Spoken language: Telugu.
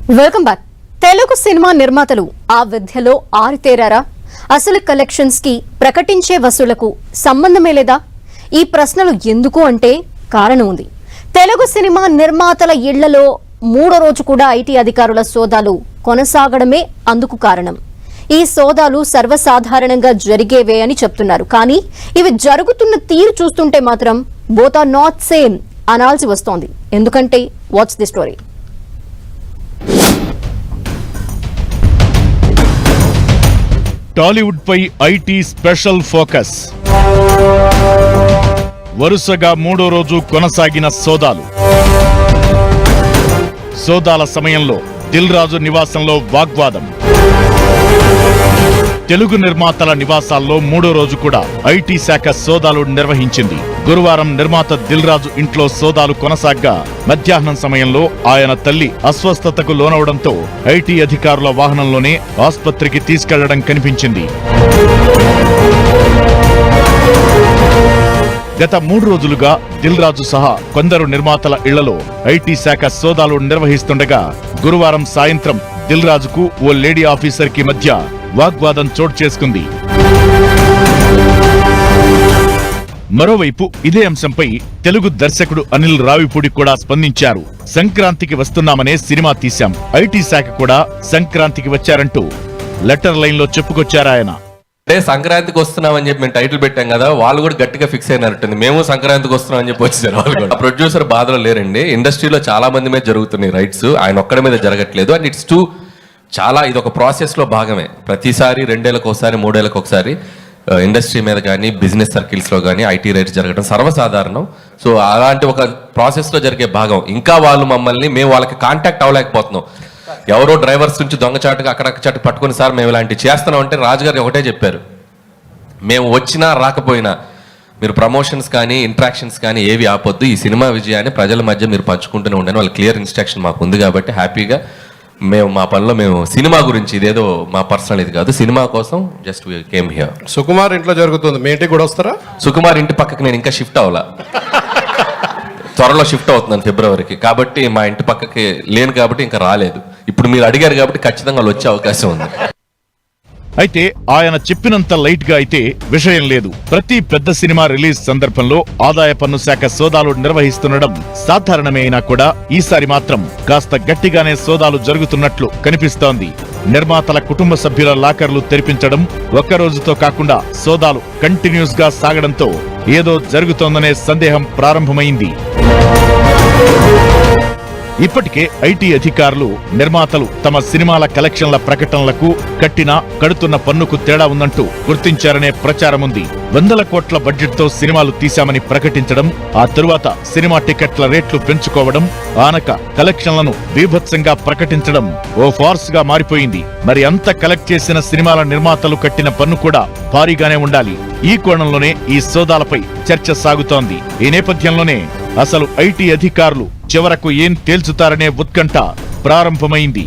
Welcome back. తెలుగు సినిమా నిర్మాతలు ఆ విద్యలో ఆరితేరారా? అసలు కలెక్షన్స్ కి ప్రకటించే వసూళ్లకు సంబంధమే లేదా? ఈ ప్రశ్నలు ఎందుకు అంటే కారణం ఉంది. తెలుగు సినిమా నిర్మాతల ఇళ్లలో మూడో రోజు కూడా ఐటీ అధికారుల సోదాలు కొనసాగడమే అందుకు కారణం. ఈ సోదాలు సర్వసాధారణంగా జరిగేవే అని చెప్తున్నారు. కానీ ఇవి జరుగుతున్న తీరు చూస్తుంటే మాత్రం బోత్ ఆర్ నాట్ సేమ్ అనాల్సి వస్తోంది. ఎందుకంటే వాట్స్ ది స్టోరీ? టాలీవుడ్ పై ఐటీ స్పెషల్ ఫోకస్. వరుసగా మూడో రోజు కొనసాగిన సోదాల సమయంలో దిల్ రాజు నివాసంలో వాగ్వాదం. తెలుగు నిర్మాతల నివాసాల్లో మూడో రోజు కూడా ఐటీ శాఖ సోదాలు నిర్వహించింది. గురువారం నిర్మాత దిల్ రాజు ఇంట్లో సోదాలు కొనసాగ్గా మధ్యాహ్నం సమయంలో ఆయన తల్లి అస్వస్థతకు లోనవడంతో ఐటీ అధికారుల వాహనంలోనే ఆస్పత్రికి తీసుకెళ్లడం కనిపించింది. గత 3 రోజులుగా దిల్ రాజు సహా కొందరు నిర్మాతల ఇళ్లలో ఐటీ శాఖ సోదాలు నిర్వహిస్తుండగా గురువారం సాయంత్రం దిల్ రాజుకు ఓ లేడీ ఆఫీసర్ కి మధ్య వాగ్వాదం చోటు చేసుకుంది. మరోవైపు ఇదే అంశంపై తెలుగు దర్శకుడు అనిల్ రావిపూడి కూడా స్పందించారు. సంక్రాంతికి వస్తున్నామనే సినిమా తీశాం, ఐటీ శాఖ కూడా సంక్రాంతికి వచ్చారంటూ లెటర్ లైన్ లో చెప్పుకొచ్చారాయన. అంటే సంక్రాంతికి వస్తున్నామని చెప్పి మేము టైటిల్ పెట్టాం కదా, వాళ్ళు కూడా గట్టిగా ఫిక్స్ అయినట్టుంది. మేము సంక్రాంతికి వస్తున్నామని చెప్పి వచ్చేసారు వాళ్ళు కూడా. ప్రొడ్యూసర్ బాధలో లేరండి. ఇండస్ట్రీలో చాలా మంది మీద జరుగుతున్నాయి రైట్స్, ఆయన ఒక్కడి మీద జరగట్లేదు. అండ్ ఇట్స్ టూ చాలా ఇది ఒక ప్రాసెస్ లో భాగమే. ప్రతిసారి 2 ఏళ్ళకి ఒకసారి 3 ఏళ్ళకి ఒకసారి ఇండస్ట్రీ మీద కానీ బిజినెస్ సర్కిల్స్ లో కానీ ఐటీ రైట్స్ జరగడం సర్వసాధారణం. సో అలాంటి ఒక ప్రాసెస్ లో జరిగే భాగం. ఇంకా వాళ్ళు మేము వాళ్ళకి కాంటాక్ట్ అవ్వలేకపోతున్నాం. ఎవరో డ్రైవర్స్ నుంచి దొంగచాటుగా అక్కడక్కడ పట్టుకుని సార్ మేము ఇలాంటివి చేస్తున్నాం అంటే రాజుగారు ఒకటే చెప్పారు, మేము వచ్చినా రాకపోయినా మీరు ప్రమోషన్స్ కానీ ఇంట్రాక్షన్స్ కానీ ఏవి ఆపొద్దు, ఈ సినిమా విజయాన్ని ప్రజల మధ్య మీరు పంచుకుంటూనే ఉండని వాళ్ళ క్లియర్ ఇన్స్ట్రక్షన్ మాకు ఉంది. కాబట్టి హ్యాపీగా మేము మా పనిలో మేము సినిమా గురించి ఇదేదో మా పర్సనల్ ఇది కాదు, సినిమా కోసం just we came here. Sukumar ఇంట్లో జరుగుతుంది, మీ ఇంటికి కూడా వస్తారా? సుకుమార్ ఇంటి పక్కకి నేను ఇంకా షిఫ్ట్ అవ్వాలా, త్వరలో షిఫ్ట్ అవుతున్నాను ఫిబ్రవరికి. కాబట్టి మా ఇంటి పక్కకి లేను కాబట్టి ఇంకా రాలేదు. ఇప్పుడు మీరు అడిగారు కాబట్టి ఖచ్చితంగా వాళ్ళు వచ్చే అవకాశం ఉంది. అయితే ఆయన చెప్పినంత లైట్ గా అయితే విషయం లేదు. ప్రతి పెద్ద సినిమా రిలీజ్ సందర్భంలో ఆదాయ పన్ను శాఖ సోదాలు నిర్వహిస్తుండడం సాధారణమే అయినా కూడా ఈసారి మాత్రం కాస్త గట్టిగానే సోదాలు జరుగుతున్నట్లు కనిపిస్తోంది. నిర్మాతల కుటుంబ సభ్యుల లాకర్లు తెరిపించడం, ఒక్కరోజుతో కాకుండా సోదాలు కంటిన్యూస్ గా సాగడంతో ఏదో జరుగుతోందనే సందేహం ప్రారంభమైంది. ఇప్పటికే ఐటీ అధికారులు నిర్మాతలు తమ సినిమాల కలెక్షన్ల ప్రకటనలకు కడుతున్న పన్నుకు తేడా ఉందంటూ గుర్తించారనే ప్రచారం ఉంది. 100 కోట్ల బడ్జెట్ తో సినిమాలు తీశామని ప్రకటించడం, ఆ తరువాత సినిమా టికెట్ల రేట్లు పెంచుకోవడం, ఆనక కలెక్షన్లను బీభత్సంగా ప్రకటించడం ఓ ఫార్స్ గా మారిపోయింది. మరి అంత కలెక్ట్ చేసిన సినిమాల నిర్మాతలు కట్టిన పన్ను కూడా భారీగానే ఉండాలి. ఈ కోణంలోనే ఈ సోదాలపై చర్చ సాగుతోంది. ఈ నేపథ్యంలోనే అసలు ఐటీ అధికారులు చివరకు ఏం తేల్చుతారనే ఉత్కంఠ ప్రారంభమైంది.